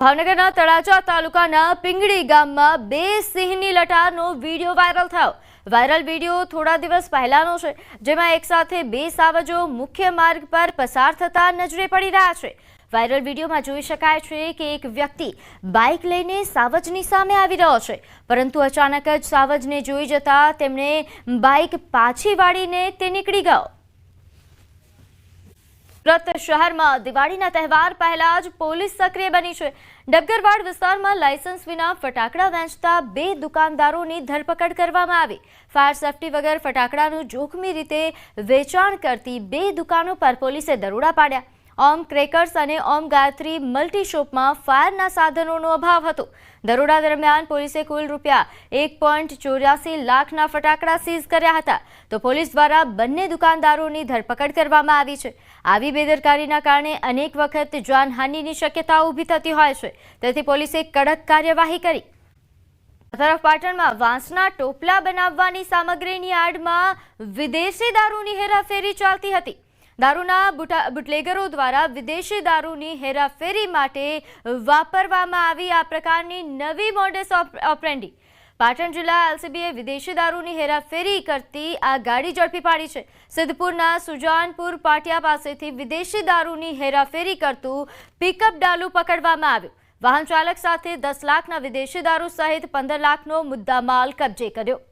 ભાવનગરના તળાજા તાલુકાના પિંગળી ગામમાં બે સિંહની લટારનો વિડીયો વાયરલ થયો। વાયરલ વિડીયો થોડા દિવસ પહેલાનો છે, જેમાં એકસાથે બે સાવજો મુખ્ય માર્ગ પર પસાર થતા નજરે પડી રહ્યા છે। વાયરલ વિડીયોમાં જોઈ શકાય છે કે એક વ્યક્તિ બાઇક લઈને સાવજની સામે આવી રહ્યો છે, પરંતુ અચાનક જ સાવજને જોઈ જતા તેમણે બાઇક પાછી વાળીને તે નીકળી ગયો। સુરત શહેરમાં દિવાળીના તહેવાર પહેલા જ પોલીસ સક્રિય બની છે। ડબગરવાડ વિસ્તારમાં લાયસન્સ વિના ફટાકડા વેચતા બે દુકાનદારોની ધરપકડ કરવામાં આવી। ફાયર સેફટી વગર ફટાકડાનું જોખમી રીતે વેચાણ કરતી બે દુકાનો પર પોલીસે દરોડા પાડ્યા। ઓમ ક્રેકર્સ અને ઓમ ગાયત્રી મલ્ટી શોપમાં ફાયરના સાધનોનો અભાવ હતો। દરોડા દરમિયાન પોલીસે કુલ ₹1.84 લાખના ફટાકડા સીઝ કર્યા હતા, તો પોલીસ દ્વારા બંને દુકાનદારોની ધરપકડ કરવામાં આવી છે। આવી બેદરકારીના કારણે અનેક વખત જાનહાનિની શક્યતા ઊભી થતી હોય છે, તેથી પોલીસે કડક કાર્યવાહી કરી। તરફ પાટણમાં વાંસના ટોપલા બનાવવાની સામગ્રીની આડમાં વિદેશી દારૂની હેરાફેરી ચાલતી હતી। દારૂના બુટલેગરો દ્વારા વિદેશી દારૂની હેરાફેરી માટે વાપરવામાં આવી આ પ્રકારની નવી મોડસ ઓપરેન્ડી। પાટણ જિલ્લા એલસીબીએ વિદેશી દારૂની હેરાફેરી કરતી આ ગાડી ઝડપી પાડી છે। સિદ્ધપુરના સુજાનપુર પાટિયા પાસેથી વિદેશી દારૂની હેરાફેરી કરતું પિકઅપ ડાલુ પકડવામાં આવ્યું। વાહન ચાલક સાથે 10 લાખના વિદેશી દારૂ સહિત 15 લાખનો મુદ્દામાલ કબજે કર્યો।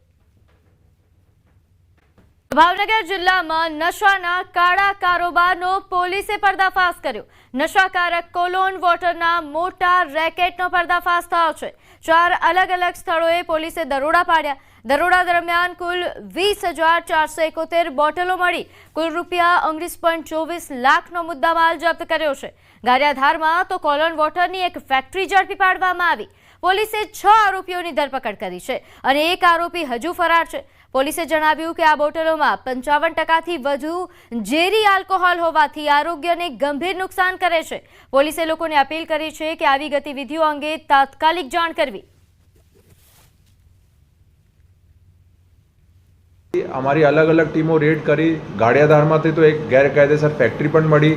ભાવનગર જિલ્લામાં નશાના કાળા કારોબારનો પોલીસે પર્દાફાશ કર્યો। નશાકારક કોલોન વોટરના મોટા રેકેટનો પર્દાફાશ થયો છે। 4 અલગ અલગ સ્થળોએ પોલીસે દરોડા પાડ્યા। દરોડા દરમિયાન કુલ 20,471 બોટલો મળી કુલ ₹19.24 લાખનો મુદ્દામાલ જપ્ત કર્યો છે। ગારિયાધારમાં તો કોલોન વોટરની એક ફેક્ટરી ઝડપી પાડવામાં આવી। પોલીસે 6 આરોપીઓની ધરપકડ કરી છે અને એક આરોપી હજુ ફરાર છે। પોલીસે જણાવ્યું કે આ બોટલોમાં 55% વધુ ઝેરી આલ્કોહોલ હોવાથી આરોગ્યને ગંભીર નુકસાન કરે છે। પોલીસે લોકોને અપીલ કરી છે કે આવી ગતિવિધિઓ અંગે તાત્કાલિક જાણ કરવી। અમારી અલગ અલગ ટીમો રેડ કરી ગાડિયાધારમાંથી તો એક ગેરકાયદેસર ફેક્ટરી પણ મળી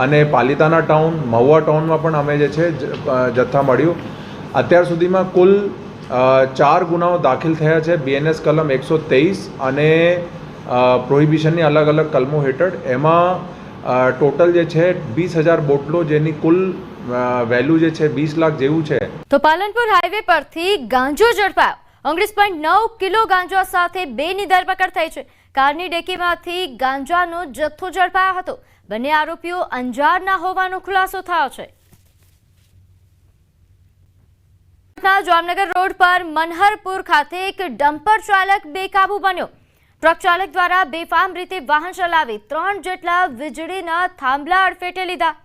અને પાલિતાના ટાઉન મહુવા ટાઉનમાં પણ અમે જે છે જથ્થા મળ્યું। અત્યાર સુધીમાં કુલ 4 ગુનાઓ દાખલ થયા છે BNS કલમ 123 અને પ્રોહિબિશનની અલગ અલગ કલમો હેઠળ। એમાં ટોટલ જે છે 20,000 બોટલો જેની કુલ વેલ્યુ જે છે 20 લાખ જેવું છે। તો પાલનપુર હાઈવે પરથી ગાંજો ઝડપાયો। 19.9 કિલો ગાંજા સાથે 2ની ધરપકડ થઈ છે। કારની ડેકીમાંથી ગાંજાનો જથ્થો ઝડપાયો હતો। બંને આરોપીઓ અંજારના હોવાનો ખુલાસો થયો છે। જામનગર રોડ પર મનહરપુર ખાતે એક ડમ્પર ચાલક બેકાબુ બન્યો। ટ્રક ચાલક દ્વારા બેફામ રીતે વાહન ચલાવી 3 જેટલા વીજળીના થાંભલા અડફેટે લીધા।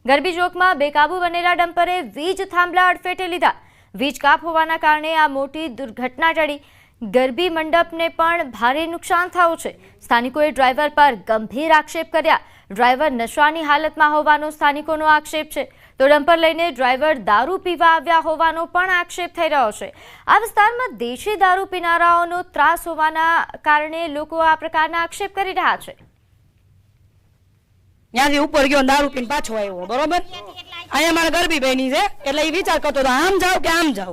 ગરબી ચોકમાં બેકાબુ બનેલા ડમ્પરે વીજ થાંભલા અડફેટે લીધા। વીજ કાપ હોવાના કારણે આ મોટી દુર્ઘટના ટળી। ગરબી મંડપને પણ ભારે નુકસાન થયું છે। સ્થાનિકોએ ડ્રાઈવર પર ગંભીર આક્ષેપ કર્યા। ડ્રાઈવર નશાની હાલતમાં હોવાનો સ્થાનિકોનો આક્ષેપ છે, તો ડમ્પર લઈને ડ્રાઈવર દારૂ પીવા આવ્યા હોવાનો પણ આક્ષેપ થઈ રહ્યો છે। આ વિસ્તારમાં દેશી દારૂ પીનારાઓનો ત્રાસ હોવાના કારણે લોકો આ પ્રકારના આક્ષેપ કરી રહ્યા છે। ત્યાંથી ઉપર ગયો દારૂ પીને પાછો આવ્યો, બરોબર। અહીંયા મારા ગરબી બહેની છે, એટલે એ વિચાર કરતો હતો આમ જાવ કે આમ જાવ।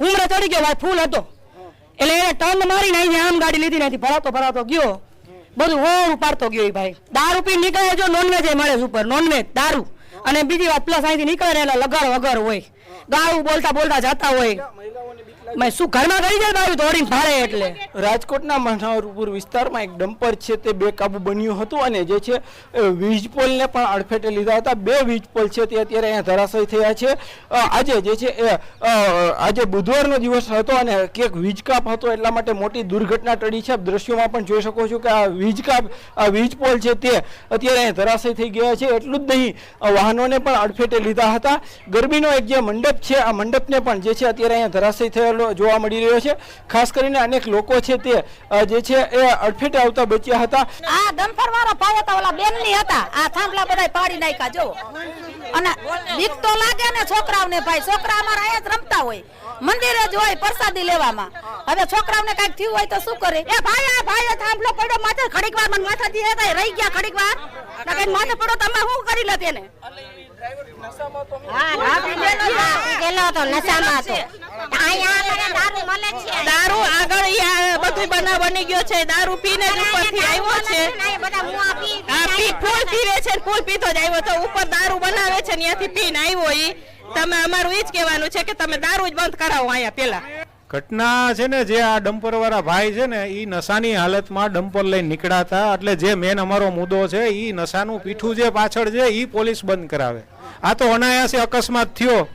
ઉમરે ચડી ગયો ભાઈ, ફૂલ હતો, એટલે એને ટર્ન મારીને અહીંયા આમ ગાડી લીધી નથી, ભરાતો ગયો, બધું હોરું પાડતો ગયો એ ભાઈ। દારૂ પીને નીકળે જો નોનવેજ મળે ઉપર, નોનવેજ દારૂ, અને બીજી વાત પ્લસ અહીંથી નીકળે એટલે લગાડ વગર હોય, ગાળું બોલતા જતા હોય। શું ઘરમાં કરી જાય બાજુ દોડીને ભાડે। એટલે રાજકોટના મનહરપુર વિસ્તારમાં એક ડમ્પર છે તે બેકાબુ બન્યું હતું અને જે છે વીજ પોલને પણ અડફેટે લીધા હતા। 2 વીજ પોલ છે તે અત્યારે અહીંયા ધરાશયી થયા છે। આજે જે છે આજે બુધવારનો દિવસ હતો અને ક્યાંક વીજ કાપ હતો, એટલા માટે મોટી દુર્ઘટના ટળી છે। દ્રશ્યોમાં પણ જોઈ શકો છો કે આ વીજ પોલ છે તે અત્યારે અહીંયા ધરાશયી થઈ ગયા છે। એટલું જ નહીં, વાહનોને પણ અડફેટે લીધા હતા। ગરબીનો એક જે મંડપ છે, આ મંડપને પણ જે છે અત્યારે અહીંયા ધરાશયી થયેલો જોવા મળી રહ્યો છે। ખાસ કરીને અનેક લોકો છે તે જે છે એ અડફેટે આવતા બચ્યા હતા। આ ડમ્પર વાળા ભાઈ હતા, ઓલા બેન ની હતા, આ થાંભલા બધા પાડી નાખ્યા જો। અને બીક તો લાગે ને છોકરાઓને ભાઈ, છોકરા અમારા અહીંયા જ રમતા હોય, મંદિરે જ હોય પ્રસાદી લેવામાં। હવે છોકરાઓને કઈક થયું હોય તો શું કરે? એ ભાઈ આ ભાઈ થાંભલો પડ્યો માથે, ઘડીક વાર મને માથાથી રહી ગયા, ઘડીક વાર માથે પડ્યો, તમે શું કરી લે તેને? દારૂ આગળ બધું બનાવ બની ગયો છે, દારૂ પીને જ ઉપરથી આવ્યો છે, ફૂલ પીવે છે, ફૂલ પીતો જ આવ્યો તો ઉપર દારૂ બનાવે છે ને ત્યાંથી પીને આવ્યો. ઈ તમે અમારું ઈ જ કહેવાનું છે કે તમે દારૂ જ બંધ કરાવો અહીંયા પેલા. ઘટના છે ને, જે આ ડમ્પર વાળા ભાઈ છે ને, એ નશાની હાલતમાં ડમ્પર લઈને નીકળ્યા હતા. એટલે જે મેન અમારો મુદ્દો છે, એ નશાનું પીઠું જે પાછળ છે એ પોલીસ બંધ કરાવે. આ તો અનાયાસે અકસ્માત થયો.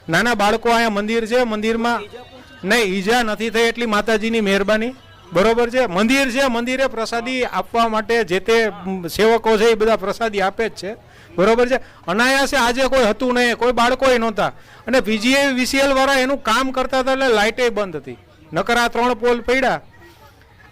નાના બાળકો અહીંયા મંદિર છે, મંદિરમાં નહીં ઈજા નથી થઈ, એટલી માતાજીની મહેરબાની. બરોબર છે, મંદિર છે, મંદિરે પ્રસાદી આપવા માટે જે તે સેવકો છે એ બધા પ્રસાદી આપે જ છે. બરોબર છે, અનાયાસે આજે કોઈ હતું નહીં, કોઈ બાળકોય નહોતા, અને VGL વાળા એનું કામ કરતા હતા એટલે લાઇટે બંધ હતી. નકર આ 3 પોલ પડ્યા,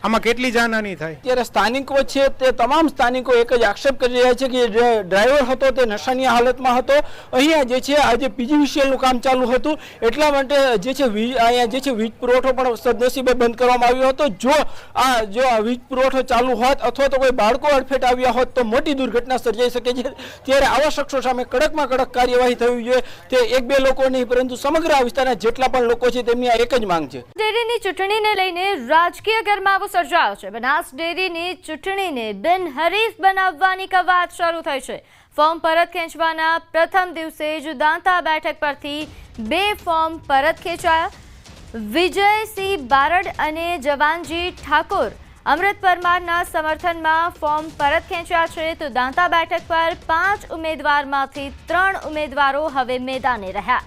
આમાં કેટલી જાનહાની થાય. અત્યારે સ્થાનિકો છે તે તમામ સ્થાનિકો એક જ આક્ષેપ કરી રહ્યા છે કે જે ડ્રાઈવર હતો તે નશાની હાલતમાં હતો. અહીંયા જે છે આજે PGVCLનું કામ ચાલુ હતું, એટલા માટે જે છે અહીંયા જે છે વીજ પુરવઠો પણ સદનસીબે બંધ કરવામાં આવ્યો હતો. જો આ વીજ પુરવઠો ચાલુ હોત અથવા તો કોઈ બાળકો અડફેટ આવ્યા હોત તો મોટી દુર્ઘટના સર્જાઈ શકે છે. ત્યારે આવા શખ્સો સામે કડકમાં કડક કાર્યવાહી થવી જોઈએ. તે 1-2 લોકો નહીં, પરંતુ સમગ્ર આ વિસ્તારના જેટલા પણ લોકો છે તેમની આ એક જ માંગ છે. ડેરીની ચૂંટણીને લઈને રાજકીય ગરમાવો સર્જાયો છે. બનાસ ડેરીની ચૂંટણીને બિનહરીફ બનાવવાની કવાયત શરૂ થઈ છે. ફોર્મ પરત ખેંચવાના પ્રથમ દિવસે જ દાંતા બેઠક પરથી 2 ફોર્મ પરત ખેંચાયા. વિજયસિંહ બારડ અને જવાનજી ઠાકોર અમૃત પરમારના સમર્થનમાં ફોર્મ પરત ખેંચ્યા છે. તો દાંતા બેઠક પર 5 ઉમેદવારમાંથી 3 ઉમેદવારો હવે મેદાને રહ્યા.